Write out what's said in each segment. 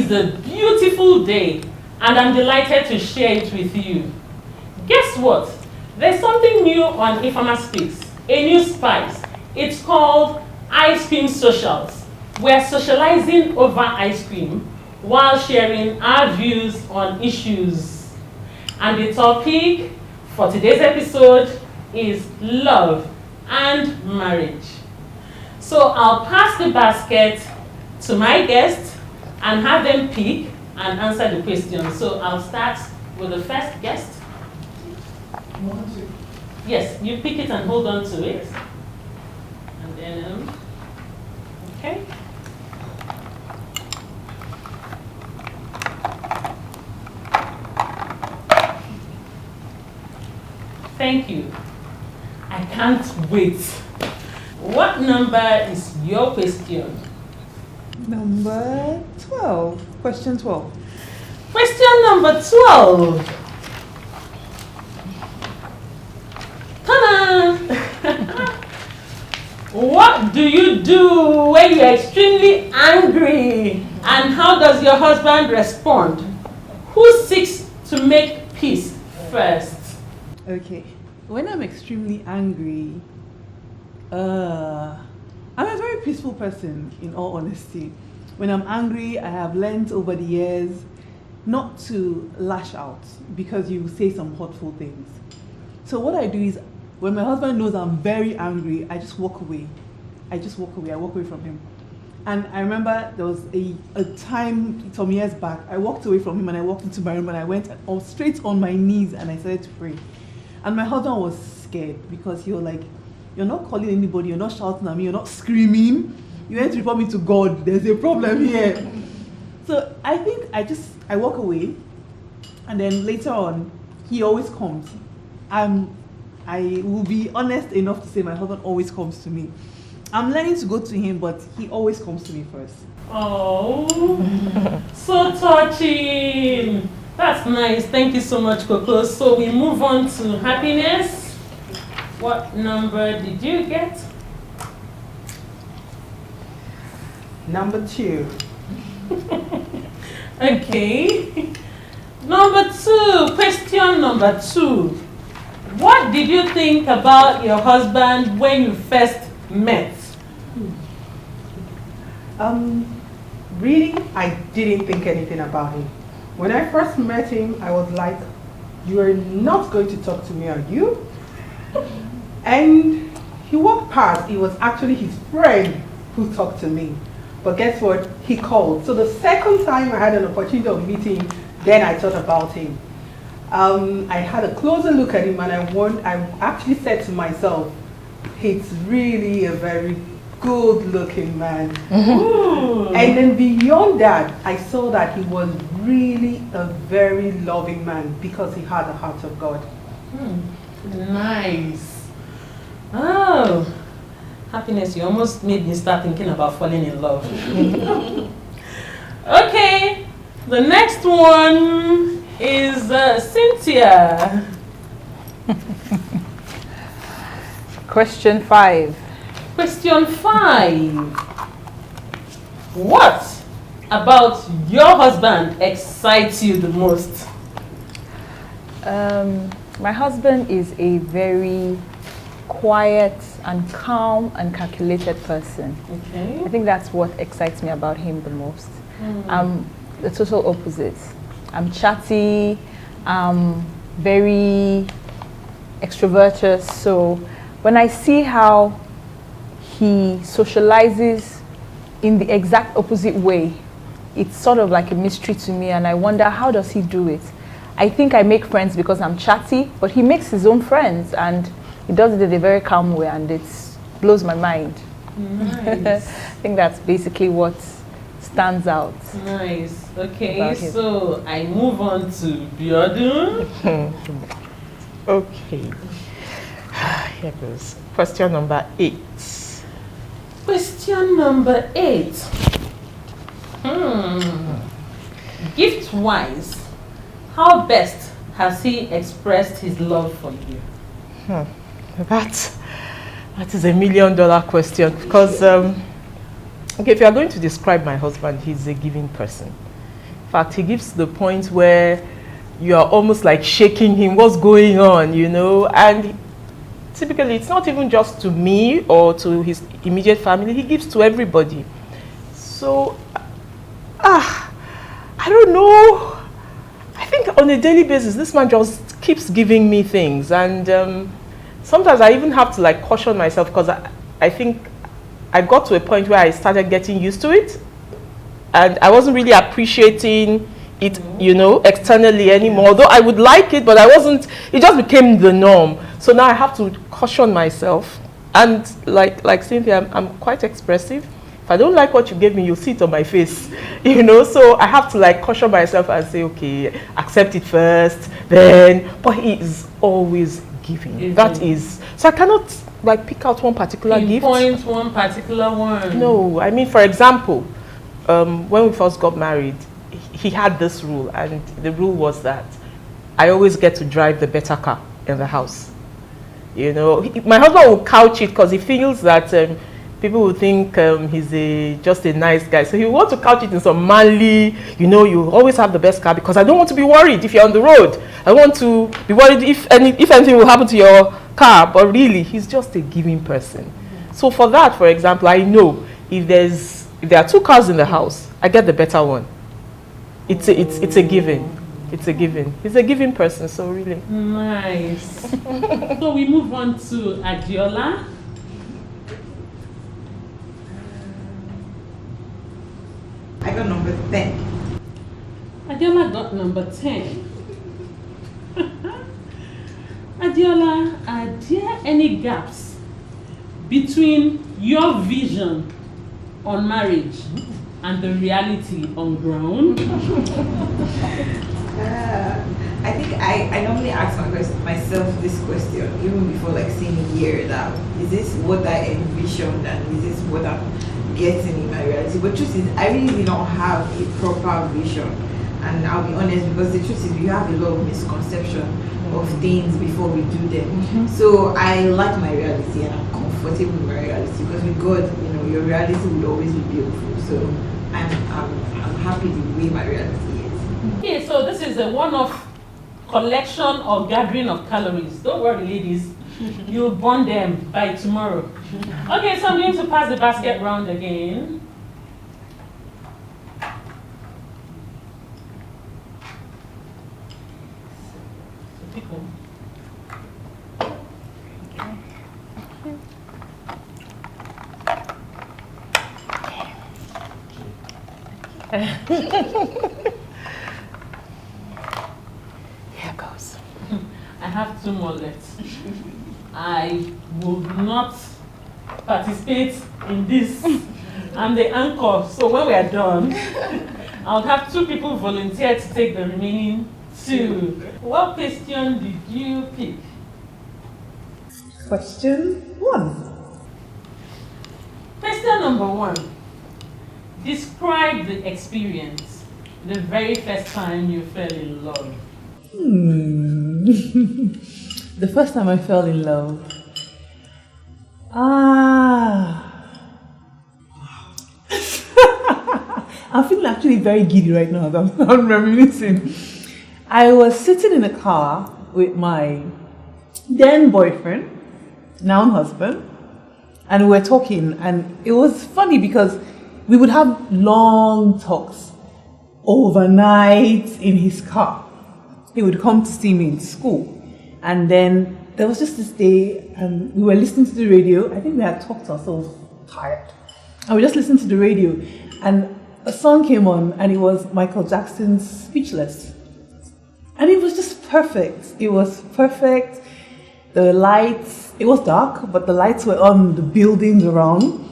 is a beautiful day and I'm delighted to share it with you. Guess what? There's something new on Ifeoma Speaks, a new spice. It's called Ice Cream Socials. We're socializing over ice cream while sharing our views on issues. And the topic for today's episode is love and marriage. So I'll pass the basket to my guests and have them pick and answer the question. So I'll start with the first guest. Yes, you pick it and hold on to it. And then, okay. Thank you. I can't wait. What number is your question? Number 12. Question 12. Question number 12. Ta-da! What do you do when you're extremely angry? And how does your husband respond? Who seeks to make peace first? Okay. When I'm extremely angry, I'm a very peaceful person, in all honesty. When I'm angry, I have learned over the years not to lash out because you say some hurtful things. So what I do is, when my husband knows I'm very angry, I just walk away. I walk away from him. And I remember there was a time some years back, I walked away from him and I walked into my room and I went straight on my knees and I started to pray. And my husband was scared because he was like, you're not calling anybody, you're not shouting at me, you're not screaming. You went to report me to God, there's a problem here. So I think I walk away, and then later on, he always comes. I will be honest enough to say my husband always comes to me. I'm learning to go to him, but he always comes to me first. Oh, so touching. That's nice. Thank you so much, Coco. So we move on to happiness. What number did you get? Number 2. Okay. Number 2. Question number 2. What did you think about your husband when you first met? Really, I didn't think anything about him. When I first met him, I was like, you are not going to talk to me, are you? And he walked past. It was actually his friend who talked to me. But guess what? He called. So the second time I had an opportunity of meeting, then I thought about him. I had a closer look at him and I actually said to myself, he's really a very good looking man. And then beyond that, I saw that he was really a very loving man because he had the heart of God. Nice. Oh, happiness, you almost made me start thinking about falling in love. Okay, the next one is Cynthia. Question 5. Question 5. What about your husband excites you the most? My husband is a very quiet and calm and calculated person. Okay. I think that's what excites me about him the most. I'm the total opposite. I'm chatty, I'm very extroverted, so when I see how he socializes in the exact opposite way, it's sort of like a mystery to me, and I wonder, how does he do it? I think I make friends because I'm chatty, but he makes his own friends and he does it in a very calm way, and it blows my mind. Nice. I think that's basically what stands out. Nice. Okay, so I move on to Biodun. Okay. Here goes. Question number 8. Question number 8. Gift-wise, how best has he expressed his love for you? That is a $1 million question because okay, if you are going to describe my husband, he's a giving person. In fact, he gives to the point where you are almost like shaking him, what's going on, you know? And typically, it's not even just to me or to his immediate family, he gives to everybody. So, I don't know. I think on a daily basis, this man just keeps giving me things. And sometimes I even have to like caution myself because I think I got to a point where I started getting used to it. And I wasn't really appreciating it, you know, externally anymore. Although I would like it, but I wasn't, it just became the norm. So now I have to caution myself. And like Cynthia, I'm quite expressive. If I don't like what you gave me, you'll see it on my face, you know. So I have to like caution myself and say, okay, accept it first, then. But he is always giving. That is, so I cannot like pick out one particular gift. Pinpoint one particular one. No, I mean, for example, when we first got married, he had this rule, and the rule was that I always get to drive the better car in the house. You know, my husband will couch it because he feels that people will think he's just a nice guy. So he wants to couch it in some manly, you know, you always have the best car because I don't want to be worried if you're on the road. I want to be worried if anything will happen to your car. But really, he's just a giving person. So for that, for example, I know if there are two cars in the house, I get the better one. It's a given. It's a given. He's a giving person, so really. Nice. So we move on to Adiola. I got number 10. Adiola got number 10. Adiola, are there any gaps between your vision on marriage and the reality on ground? I think I normally ask myself this question even before like seeing a year that is this what I envisioned and is this what I'm getting in my reality? But truth is I really don't have a proper vision, and I'll be honest because the truth is we have a lot of misconception of things before we do them. So I like my reality and I'm comfortable with my reality because with God, you know, your reality will always be beautiful. So I'm happy the way my reality is. Okay, so this is a one-off collection or gathering of calories. Don't worry, ladies. You'll burn them by tomorrow. Okay, so I'm going to pass the basket round again. Pick one. Here goes. I have 2 more left. I will not participate in this. I'm the anchor, so when we are done, I'll have 2 people volunteer to take the remaining 2. What question did you pick? Question 1. Question number 1. Describe the experience, the very first time you fell in love. The first time I fell in love. I'm feeling actually very giddy right now. I'm reminiscing. I was sitting in a car with my then boyfriend, now husband, and we were talking, and it was funny because we would have long talks overnight in his car. He would come to see me in school, and then there was just this day, and we were listening to the radio. I think we had talked ourselves tired, and we just listened to the radio, and a song came on, and it was Michael Jackson's Speechless, and it was just perfect. It was perfect. The lights, it was dark, but the lights were on the buildings around,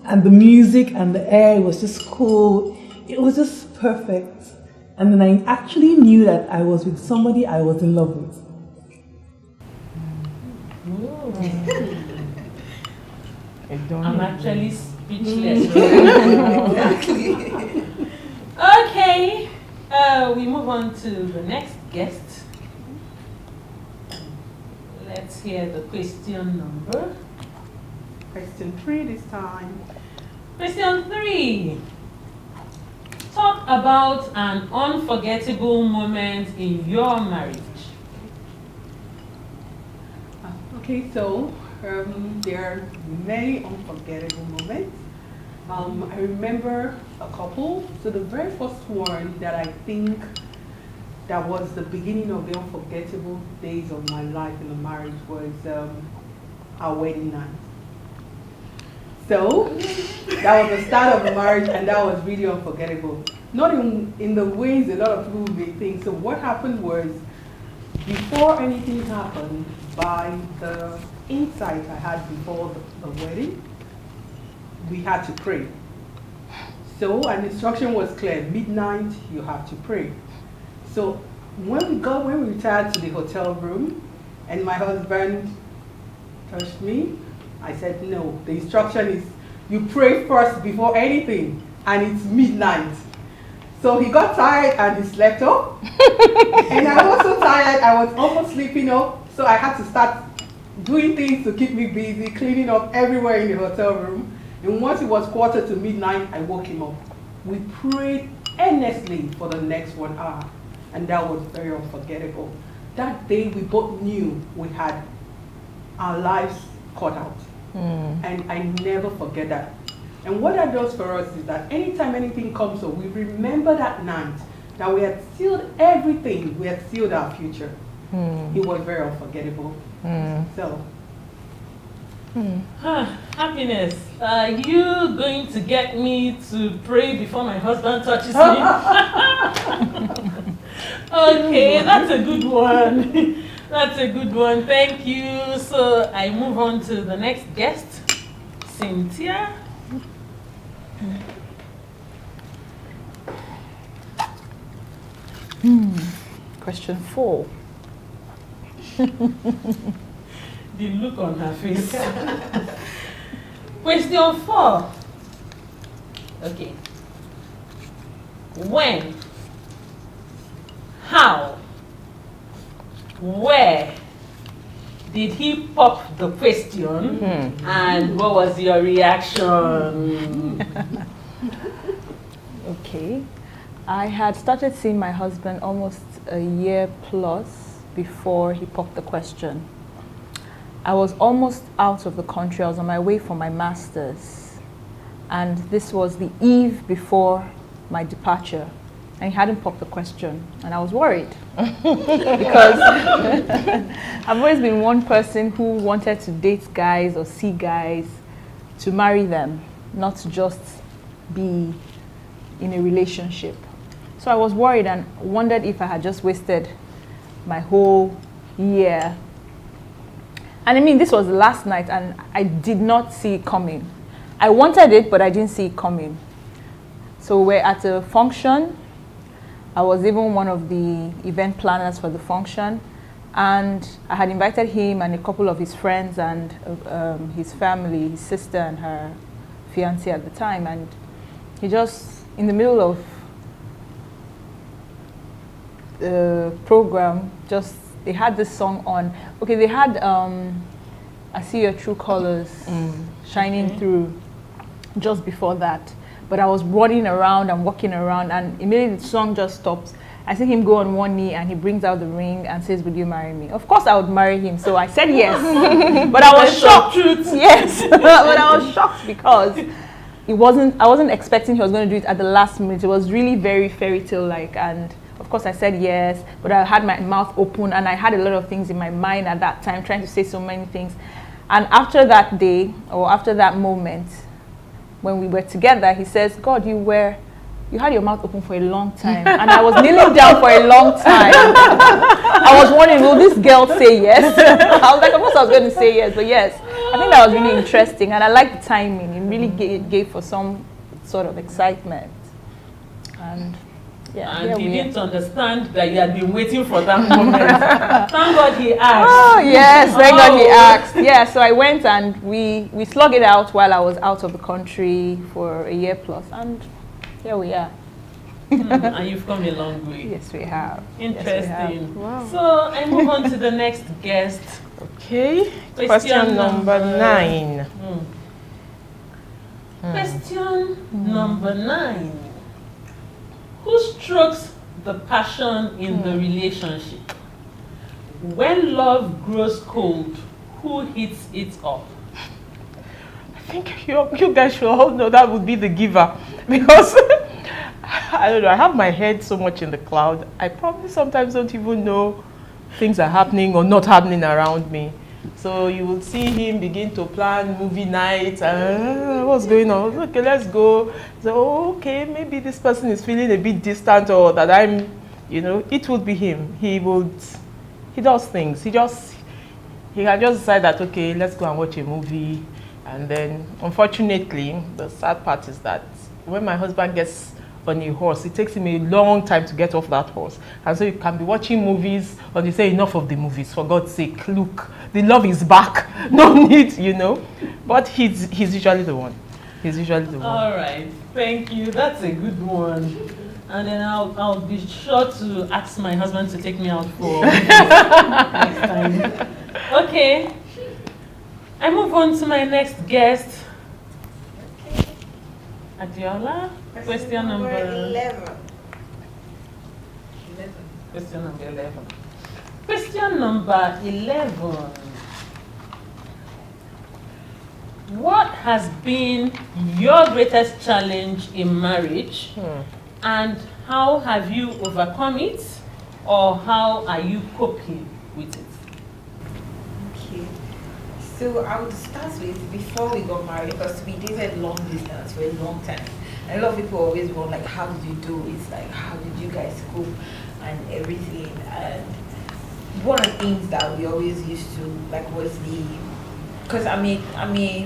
and the music and the air was just cool. It was just perfect. And then I actually knew that I was with somebody I was in love with. I'm actually speechless. Okay, we move on to the next guest. Let's hear the question number. Question 3 this time. Question 3. Talk about an unforgettable moment in your marriage. Okay, so there are many unforgettable moments. I remember a couple. So the very first one that I think that was the beginning of the unforgettable days of my life in the marriage was our wedding night. So that was the start of the marriage, and that was really unforgettable. Not in the ways a lot of people may think. So what happened was, before anything happened, by the insight I had before the wedding, we had to pray. So an instruction was clear: midnight, you have to pray. So when we retired to the hotel room, and my husband touched me, I said, no, the instruction is you pray first before anything, and it's midnight. So he got tired and he slept off. And I was so tired, I was almost sleeping off. So I had to start doing things to keep me busy, cleaning up everywhere in the hotel room. And once it was quarter to midnight, I woke him up. We prayed earnestly for the next 1 hour. And that was very unforgettable. That day we both knew we had our lives cut out. And I never forget that. And what that does for us is that anytime anything comes up, we remember that night that we had sealed everything, we had sealed our future. It was very unforgettable. So. Happiness, are you going to get me to pray before my husband touches me? Okay, that's a good one. That's a good one. Thank you. So I move on to the next guest, Cynthia. Question 4. The look on her face. Question 4. Okay. When? How? Where did he pop the question? And what was your reaction? Okay. I had started seeing my husband almost a year plus before he popped the question. I was almost out of the country. I was on my way for my master's. And this was the eve before my departure. And he hadn't popped the question. And I was worried. Because I've always been one person who wanted to date guys or see guys to marry them, not to just be in a relationship. So I was worried and wondered if I had just wasted my whole year. And I mean, this was last night and I did not see it coming. I wanted it, but I didn't see it coming. So we're at a function. I was even one of the event planners for the function. And I had invited him and a couple of his friends and his family, his sister and her fiancé at the time. And he just, in the middle of the program, just, they had this song on. Okay, they had I See Your True Colors shining through just before that. But I was running around and walking around, and immediately the song just stops. I see him go on one knee and he brings out the ring and says, "Will you marry me?" Of course I would marry him. So I said yes. But I was shocked. Yes. But I was shocked because I wasn't expecting he was going to do it at the last minute. It was really very fairy tale like, and of course I said yes, but I had my mouth open and I had a lot of things in my mind at that time, trying to say so many things. And after that day, or after that moment, when we were together, he says, "God, you had your mouth open for a long time." And I was kneeling down for a long time. I was wondering, will this girl say yes? I was like, of course I was going to say yes, but yes. I think that was really interesting, and I liked the timing. It really gave for some sort of excitement. And yeah, and he needs to understand that you had been waiting for that moment. Thank God he asked. Oh yes, thank God he asked. Yeah, so I went and we slugged it out while I was out of the country for a year plus, and here we are. And you've come a long way. Yes, we have. Interesting. Yes, we have. Wow. So I move on to the next guest. Okay, question number 9. Question number 9. Who strokes the passion in the relationship? When love grows cold, who heats it up? I think you guys should all know that would be the giver, because I don't know, I have my head so much in the cloud. I probably sometimes don't even know things are happening or not happening around me. So you will see him begin to plan movie nights. What's going on? Okay, let's go. So, okay, maybe this person is feeling a bit distant, or that I'm, it would be him. He does things. He can just decide that, okay, let's go and watch a movie. And then, unfortunately, the sad part is that when my husband gets on a horse, it takes him a long time to get off that horse. And so you can be watching movies, and you say, enough of the movies, for God's sake, look, the love is back. No need, But he's usually the one. He's usually the one. All right, thank you. That's a good one. And then I'll be sure to ask my husband to take me out for next time. Okay. I move on to my next guest. Adiola. Question number 11. Question number 11. Question number 11. What has been your greatest challenge in marriage, and how have you overcome it, or how are you coping with it? Okay. So I would start with before we got married, because we dated long distance for a long time. And a lot of people always want, like, how did you do it? Like, how did you guys cope and everything? And one of the things that we always used to, like, was because I'm a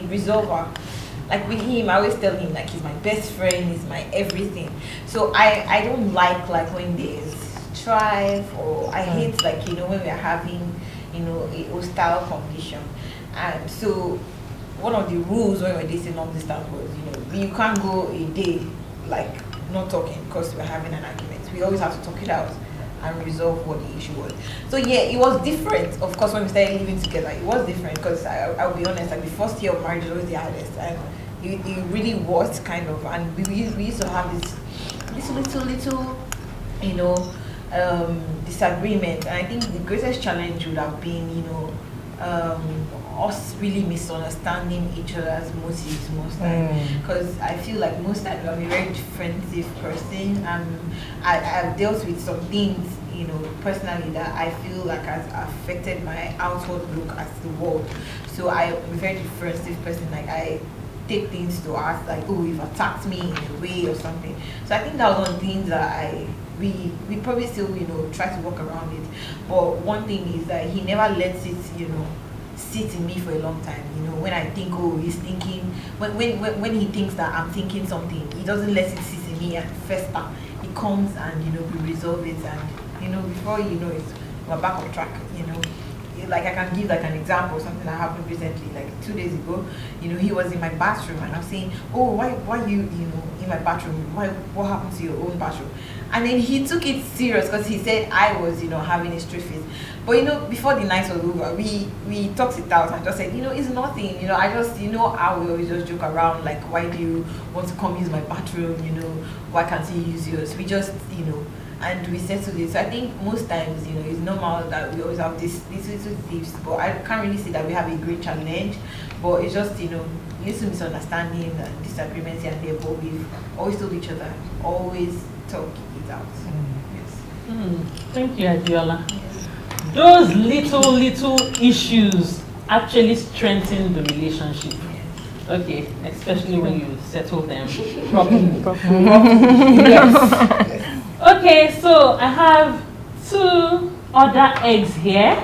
resolver. Like with him, I always tell him, like, he's my best friend, he's my everything. So I don't like when there's strife, or I hate, like, when we're having, a hostile condition. And so one of the rules when we're dating long distance was, you can't go a day, like, not talking because we're having an argument. We always have to talk it out and resolve what the issue was. So yeah, it was different, of course, when we started living together. It was different, because I'll be honest, like, the first year of marriage was always the hardest, and it really was kind of, and we used to have this little disagreement. And I think the greatest challenge would have been, us really misunderstanding each other's motives most times, because I feel like most times I'm a very defensive person. I've dealt with some things, personally, that I feel like has affected my outward look at the world. So I'm a very defensive person. Like, I take things to heart, like, oh, you've attacked me in a way or something. So I think that was one of the things that we probably still, try to work around it. But one thing is that he never lets it, sit in me for a long time. When I think, oh, he's thinking, when he thinks that I'm thinking something, he doesn't let it sit in me and fester. He comes and, we resolve it, and, before you know it, we're back on track, Like, I can give, like, an example, something that happened recently, like 2 days ago. He was in my bathroom, and I'm saying, oh, why you, in my bathroom? What happened to your own bathroom? And then he took it serious, because he said I was, having a straight face. But, before the night was over, we talked it out and just said, it's nothing. I just, how we always just joke around, like, why do you want to come use my bathroom? Why can't you use yours? We just, and we settled it. So I think most times, it's normal that we always have these little tips, but I can't really say that we have a great challenge. But it's just, little misunderstanding and disagreements here and there, but we've always told each other, always talk it out. Yes. Thank you, Adiola. Those little issues actually strengthen the relationship. Okay, especially when you settle them properly. Yes. Okay, so I have 2 other eggs here,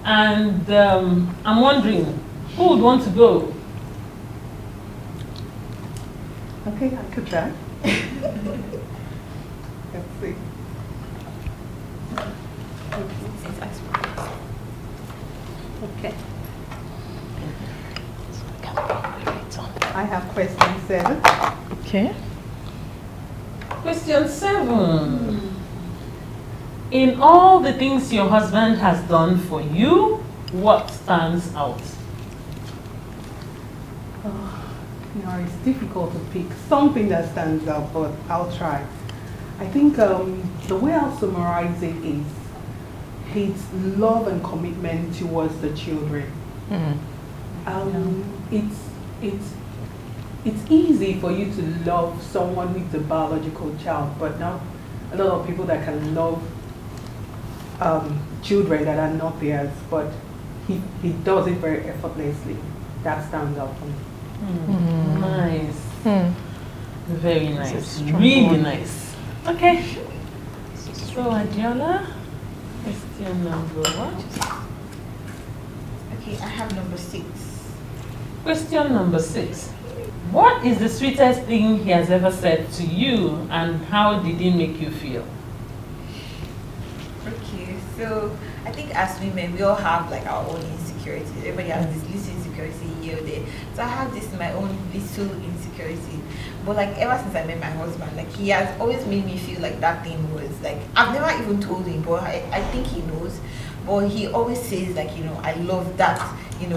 and I'm wondering, who would want to go? Okay, I could try. Let's see. Okay. I have question 7. Okay. Question 7. In all the things your husband has done for you, what stands out? It's difficult to pick something that stands out, but I'll try. I think the way I'll summarize it is his love and commitment towards the children. It's easy for you to love someone with a biological child, but not a lot of people that can love children that are not theirs. But he does it very effortlessly. That stands out for me. Nice. Very nice. strong Really one. nice. Okay. So Adiola, question number what? Okay, I have number 6. Question number 6. What is the sweetest thing he has ever said to you, and how did it make you feel? Okay, so I think as women, we all have like our own insecurities. Everybody has this little insecurity here or there. So I have this my own little insecurity. But like ever since I met my husband, like he has always made me feel like that thing was like, I've never even told him, but I think he knows. But he always says like, I love that,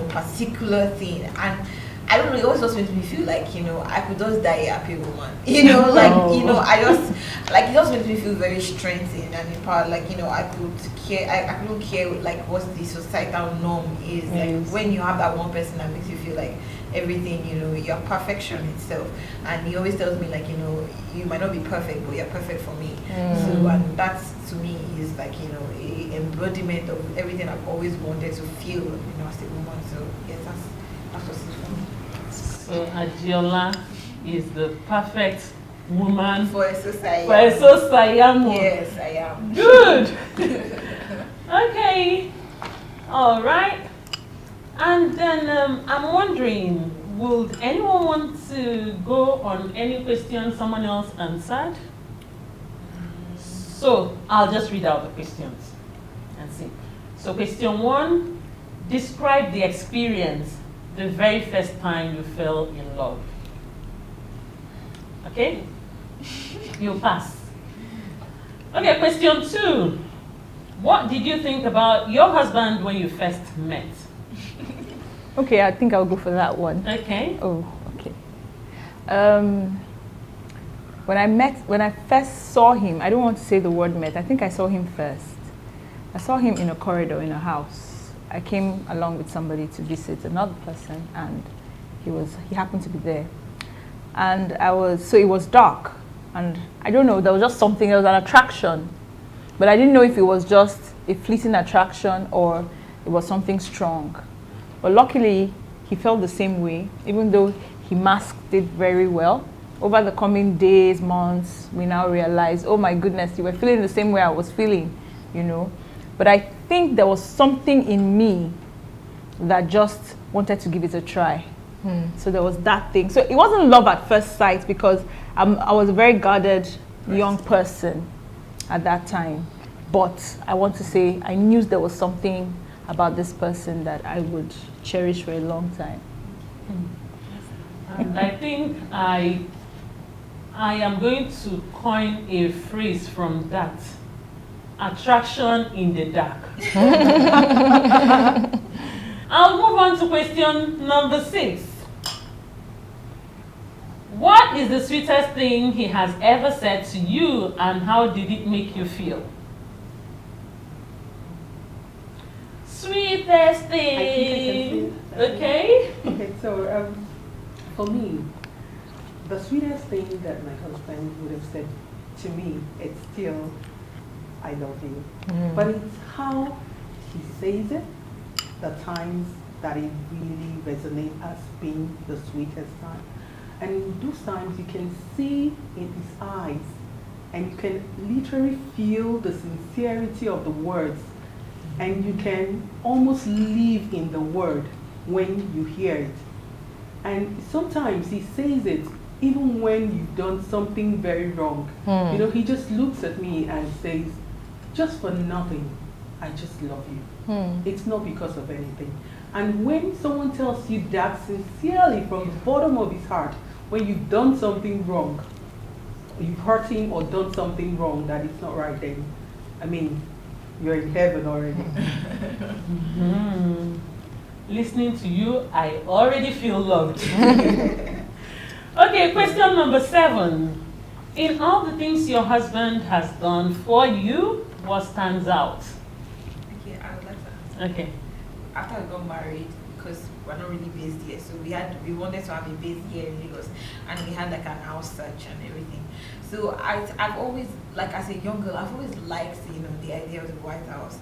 particular thing. And I don't know, it always just makes me feel like, I could just die a happy woman. I just, like, it just makes me feel very strengthened and empowered. Like, I couldn't care, like, what the societal norm is. Like, when you have that one person that makes you feel like everything, you're perfection itself. And he always tells me, like, you might not be perfect, but you're perfect for me. So, and that, to me, is like, a embodiment of everything I've always wanted to feel, as a woman. So, yes, that's what's it for me. So Adiola is the perfect woman For a society. for a society. Yes, I am. Good. Okay. All right. And then I'm wondering, would anyone want to go on any question someone else answered? So I'll just read out the questions and see. So question 1, describe the experience the very first time you fell in love. Okay? You pass. Okay, question 2. What did you think about your husband when you first met? Okay, I think I'll go for that one. Okay. Oh, okay. When I first saw him, I don't want to say the word met. I think I saw him first. I saw him in a corridor in a house. I came along with somebody to visit another person, and he happened to be there. And so it was dark, and I don't know, there was just something, there was an attraction. But I didn't know if it was just a fleeting attraction or it was something strong. But luckily, he felt the same way, even though he masked it very well. Over the coming days, months, we now realize, oh my goodness, you were feeling the same way I was feeling, But I think there was something in me that just wanted to give it a try. So there was that thing. So it wasn't love at first sight, because I was a very guarded young person at that time. But I want to say I knew there was something about this person that I would cherish for a long time. And I think I am going to coin a phrase from that. Attraction in the dark. I'll move on to question number 6. What is the sweetest thing he has ever said to you, and how did it make you feel? Sweetest thing. Okay. Okay, so for me, the sweetest thing that my husband would have said to me, it's still, I love you. But it's how he says it, the times that it really resonates as being the sweetest time. And in those times, you can see in his eyes, and you can literally feel the sincerity of the words, and you can almost live in the word when you hear it. And sometimes he says it even when you've done something very wrong. He just looks at me and says, just for nothing, I just love you. It's not because of anything. And when someone tells you that sincerely from the bottom of his heart, when you've done something wrong, you've hurt him or done something wrong that is not right, then, I mean, you're in heaven already. Listening to you, I already feel loved. Okay, question number 7. In all the things your husband has done for you, what stands out? Okay, I would like to. Okay. After I got married, because we're not really based here, so we wanted to have a base here in Lagos, and we had like an house search and everything. So I've always, like as a young girl, I've always liked the idea of the White House,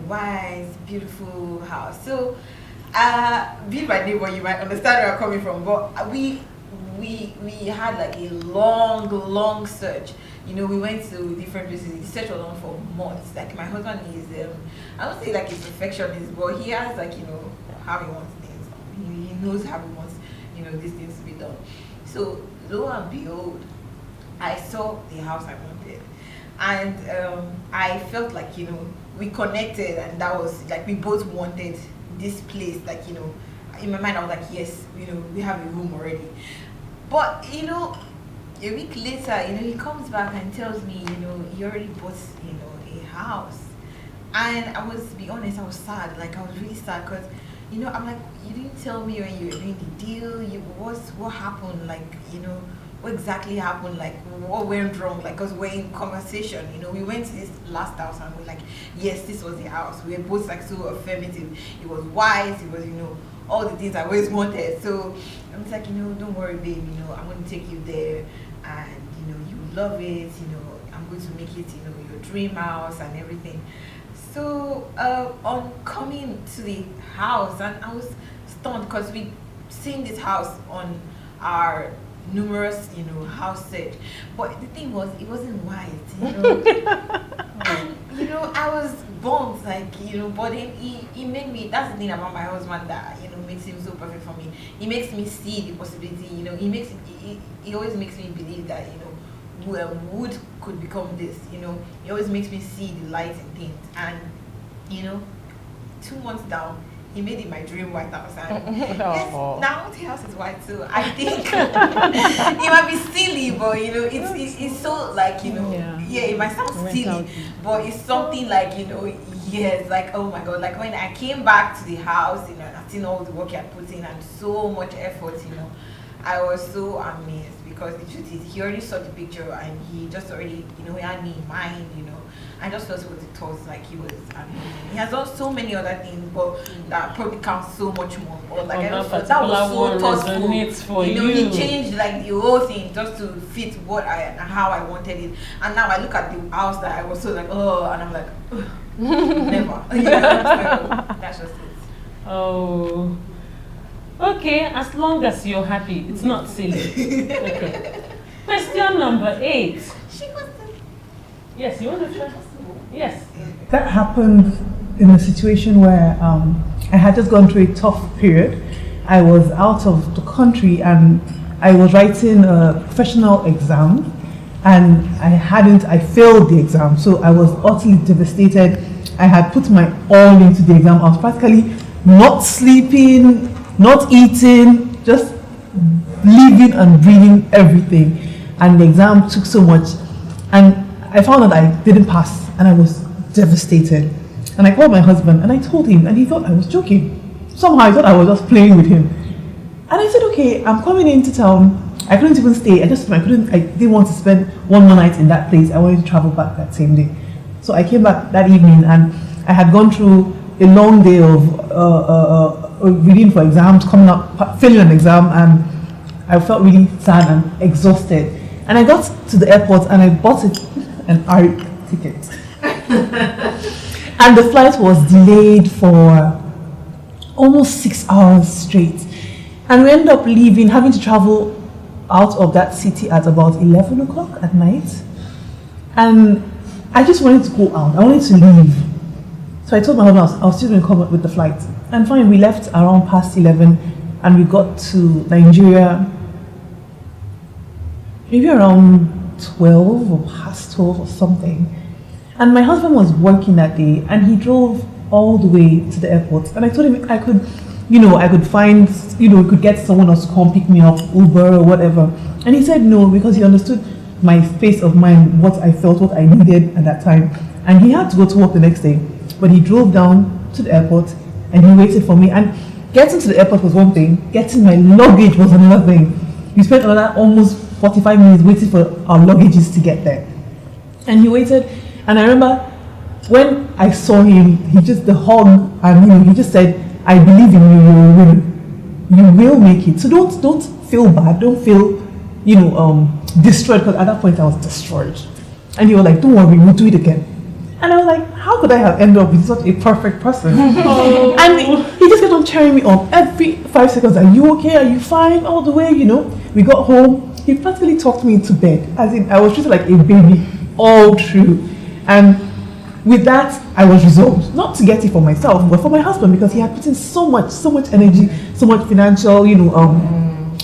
white, beautiful house. So being my neighbor, you might understand where I'm coming from, but we had like a long search. We went to different places. The search was on for months. Like my husband is, I don't say like he's perfectionist, but he has like how he wants things. He knows how he wants these things to be done. So lo and behold, I saw the house I wanted, and I felt like we connected, and that was like we both wanted this place. Like in my mind I was like, yes, we have a room already. But a week later, he comes back and tells me, he already bought, a house. And I was, to be honest, I was sad. Like, I was really sad because, I'm like, you didn't tell me when you were doing the deal. What happened? Like, what exactly happened? Like, what went wrong? Like, because we're in conversation. We went to this last house and we're like, yes, this was the house. We were both like so affirmative. It was white. It was, all the things I always wanted. So I'm just like, don't worry, babe. I'm going to take you there. And you love it, I'm going to make it your dream house and everything. So on coming to the house, and I was stunned because we'd seen this house on our numerous house search, but the thing was it wasn't white, and I was bummed, like but then he made me, that's the thing about my husband that makes him so perfect for me. He makes me see the possibility. He always makes me believe that wood could become this. He always makes me see the light in things. And 2 months down, he made it my dream White House. And yes, now the house is white, so I think it might be silly, but it's so like it might sound silly, but it's something like yes, like oh my god, like when I came back to the house, I've seen all the work he had put in and so much effort, I was so amazed because the truth is he already saw the picture and he just already he had me in mind, I just felt what it was like. He was amazing. He has done so many other things, but that probably counts so much more. But like I just felt that was so thoughtful. He changed like the whole thing just to fit how I wanted it. And now I look at the house that I was so like, oh, and I'm like, never. That's just it. Oh. Okay, as long as you're happy, it's not silly. Okay. Question number 8. Yes, you want to try? Yes. That happened in a situation where I had just gone through a tough period. I was out of the country and I was writing a professional exam, and I failed the exam, so I was utterly devastated. I had put my all into the exam. I was practically not sleeping, not eating, just living and breathing everything. And the exam took so much, and I found out I didn't pass, and I was devastated. And I called my husband and I told him, and he thought I was joking. Somehow I thought I was just playing with him. And I said, okay, I'm coming into town. I couldn't even stay. I didn't want to spend one more night in that place. I wanted to travel back that same day. So I came back that evening, and I had gone through a long day of reading for exams, coming up, failing an exam, and I felt really sad and exhausted. And I got to the airport and I bought an ARIC ticket. And the flight was delayed for almost 6 hours straight. And we ended up leaving, having to travel out of that city at about 11 o'clock at night. And I just wanted to go out. I wanted to leave. So I told my husband I was still going to come up with the flight. And fine, we left around past 11 and we got to Nigeria maybe around 12 or past 12 or something. And my husband was working that day and he drove all the way to the airport. And I told him I could find, we could get someone else to come pick me up, Uber or whatever. And he said no, because he understood my space of mind, what I felt, what I needed at that time. And he had to go to work the next day. But he drove down to the airport and he waited for me. And getting to the airport was one thing, getting my luggage was another thing. We spent another almost 45 minutes waiting for our luggages to get there. And he waited, and I remember when I saw him, he just, the hug, and he just said, I believe in you, you will make it. So don't feel bad, don't feel, destroyed, because at that point I was destroyed. And he was like, don't worry, we'll do it again. And I was like, how could I have ended up with such a perfect person? Oh. And he just kept on cheering me on every 5 seconds. Are you okay? Are you fine? All the way, We got home. He practically talked me into bed. As in, I was treated like a baby all through. And with that, I was resolved. Not to get it for myself, but for my husband, because he had put in so much energy, so much financial,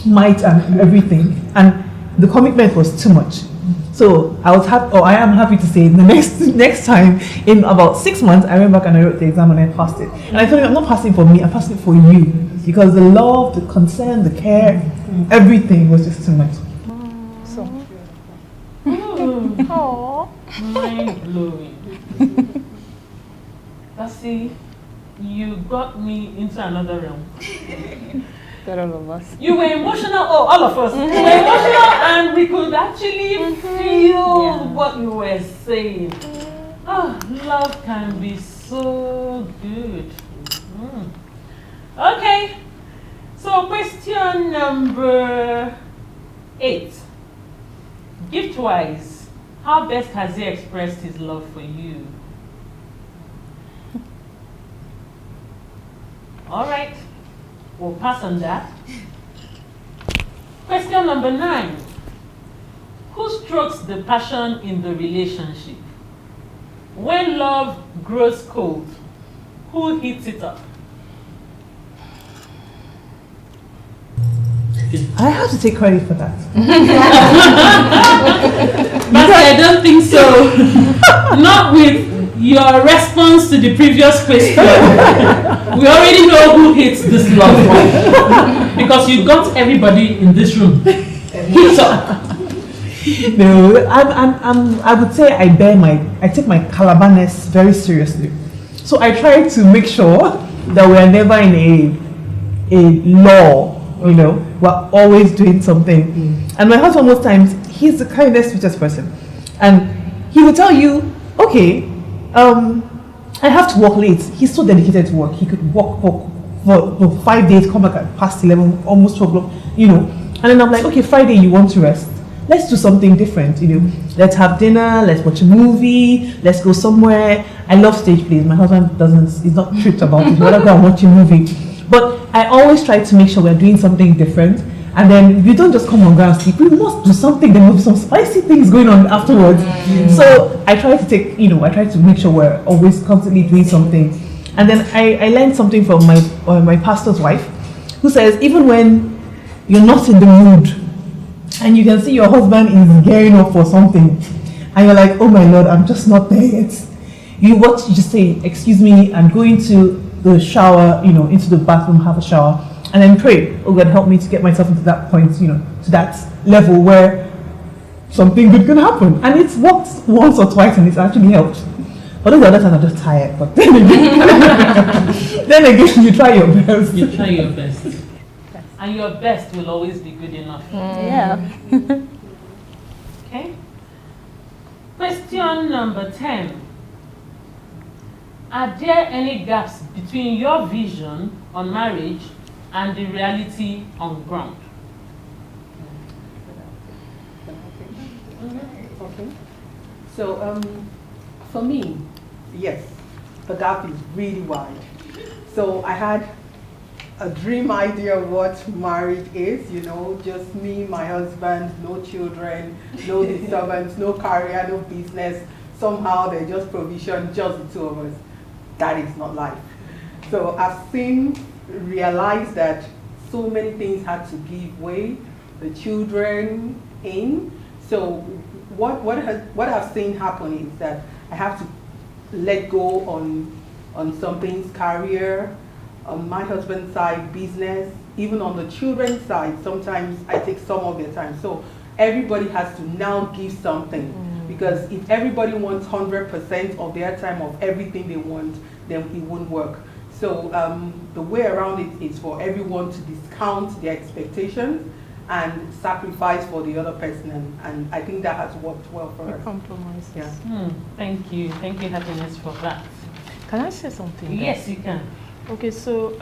might and everything. And the commitment was too much. So I am happy to say the next time, in about 6 months, I went back and I wrote the exam and I passed it. And I told him, I'm not passing for me, I'm passing for you. Because the love, the concern, the care, everything was just too much. So. Aww. Mind blowing. That's you got me into another realm. Got all of us. You were emotional, all of us. You were emotional, and we could actually feel what you were saying. Oh, love can be so good. Okay, so question number 8. Gift-wise, how best has he expressed his love for you? All right. We'll pass on that. Question number 9. Who strokes the passion in the relationship? When love grows cold, who heats it up? I have to take credit for that. But I don't think so. Not with your response to the previous question. We already know who hates this love one. Because you got everybody in this room. Heat up. No, I would say I take my Calabanness very seriously. So I try to make sure that we are never in a law, we're always doing something. And my husband, most times, he's the kindest, sweetest person. And he will tell you, okay, I have to work late. He's so dedicated to work. He could work for 5 days, come back at past 11, almost 12 o'clock, And then I'm like, okay, Friday you want to rest. Let's do something different, Let's have dinner, let's watch a movie, let's go somewhere. I love stage plays. My husband he's not tripped about it. He'd rather go and watch a movie. But I always try to make sure we're doing something different. And then we don't just come on ground sleep. We must do something. There will be some spicy things going on afterwards. So I try to I try to make sure we're always constantly doing something. And then I learned something from my pastor's wife, who says even when you're not in the mood, and you can see your husband is gearing up for something, and you're like, oh my Lord, I'm just not there yet. You just say, excuse me, I'm going to the shower, into the bathroom, have a shower, and then pray, oh God, help me to get myself into that point, to that level where something good can happen. And it's worked once or twice and it's actually helped. But the other times I'm just tired. But then again, you try your best. You try your best. And your best will always be good enough. Yeah. Okay. Question number 10. Are there any gaps between your vision on marriage and the reality on ground? Okay. So, for me, yes, the gap is really wide. So I had a dream idea of what marriage is, just me, my husband, no children, no disturbance, no career, no business. Somehow there's just provision, just the two of us. That is not life. So I've realized that so many things had to give way, the children in. So what I've seen happen is that I have to let go on some things, career, on my husband's side, business, even on the children's side. Sometimes I take some of their time. So everybody has to now give something. Because if everybody wants 100% of their time of everything they want, then it won't work. So the way around it is for everyone to discount their expectations and sacrifice for the other person, and I think that has worked well for us. Compromise. Yeah. Thank you, Happiness, for that. Can I say something? Yes, you can. Okay, so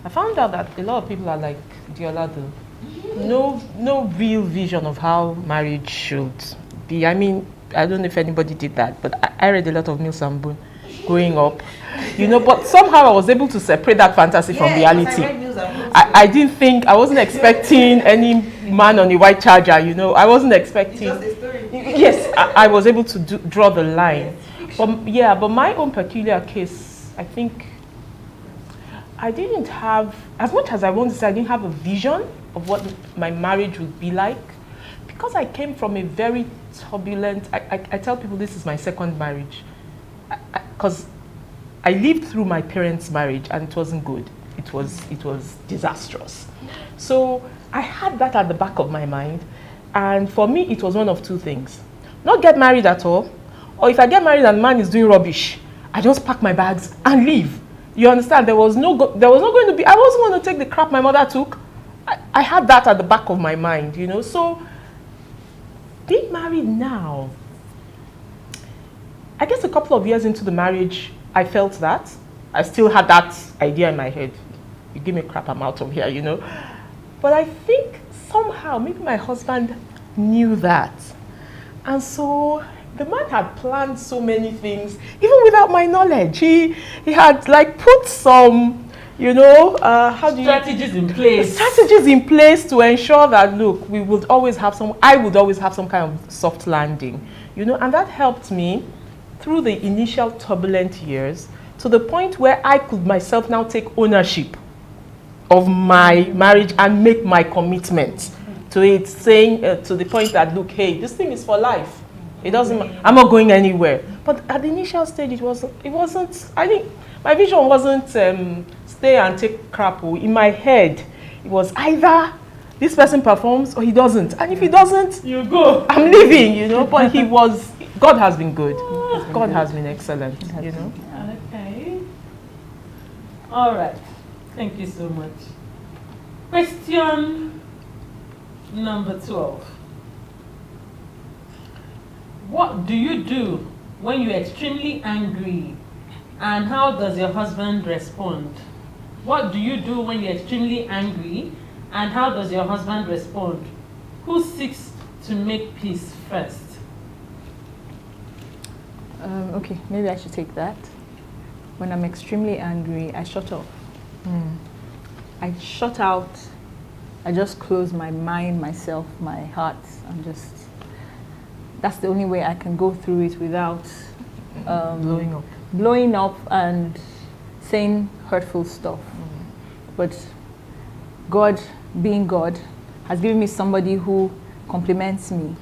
I found out that a lot of people are like Diolado. No real vision of how marriage should be. I mean, I don't know if anybody did that, but I read a lot of Mills and Boone growing up, but somehow I was able to separate that fantasy from reality. I didn't think, I wasn't expecting any man on a white charger, I wasn't expecting. It's just a story. Yes, I was able to draw the line. But my own peculiar case, I think I didn't have, as much as I wanted to say, I didn't have a vision of what my marriage would be like, because I came from a very turbulent, I tell people this is my second marriage, because I lived through my parents' marriage and it wasn't good. It was disastrous. So I had that at the back of my mind, and for me it was one of two things: not get married at all, or if I get married and the man is doing rubbish, I just pack my bags and leave. You understand? There was not going to be, I wasn't going to take the crap my mother took. I had that at the back of my mind, So being married now, I guess a couple of years into the marriage, I felt that. I still had that idea in my head. You give me crap, I'm out of here, But I think somehow, maybe my husband knew that. And so the man had planned so many things, even without my knowledge. He had put some, Strategies in place. Strategies in place to ensure that, look, I would always have some kind of soft landing, and that helped me through the initial turbulent years to the point where I could myself now take ownership of my marriage and make my commitment to it, saying to the point that, look, hey, this thing is for life. It doesn't. I'm not going anywhere. But at the initial stage, it wasn't. I think my vision wasn't stay and take crap. In my head, it was either this person performs or he doesn't. And if he doesn't, you go. I'm leaving. But God has been good. God has been excellent. Okay. All right. Thank you so much. Question number 12. What do you do when you're extremely angry, and how does your husband respond? What do you do when you're extremely angry, and how does your husband respond? Who seeks to make peace first? Okay, maybe I should take that. When I'm extremely angry, I shut off. I shut out. I just close my mind, myself, my heart, and just, that's the only way I can go through it without blowing up and saying hurtful stuff. But God, being God, has given me somebody who compliments me.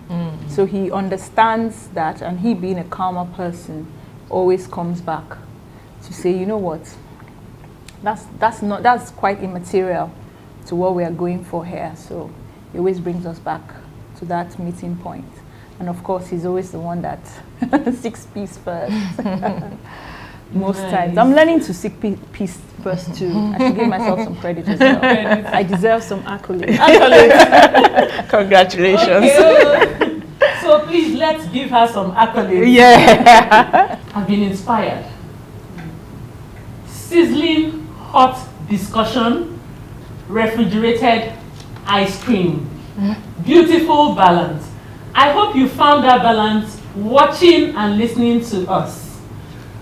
So he understands that, and he, being a calmer person, always comes back to say, you know what, that's quite immaterial to what we are going for here. So he always brings us back to that meeting point. And of course, he's always the one that seeks peace first. Most times. I'm learning to seek peace first too. I should give myself some credit as well. I deserve some accolades. Congratulations. Okay. So please, let's give her some accolades. Yeah. I've been inspired. Sizzling hot discussion, refrigerated ice cream. Beautiful balance. I hope you found that balance watching and listening to us.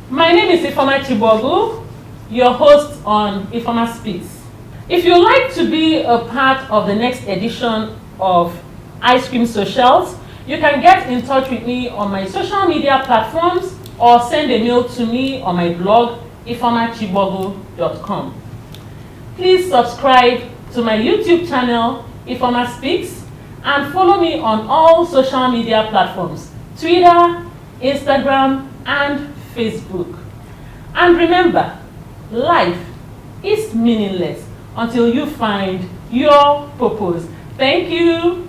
My name is Ifeoma Speaks, your host on Ifeoma Speaks. If you'd like to be a part of the next edition of Ice Cream Socials, you can get in touch with me on my social media platforms or send a mail to me on my blog, ifeomachibogu.com. Please subscribe to my YouTube channel, Ifeoma Speaks, and follow me on all social media platforms, Twitter, Instagram, and Facebook. And remember, life is meaningless until you find your purpose. Thank you.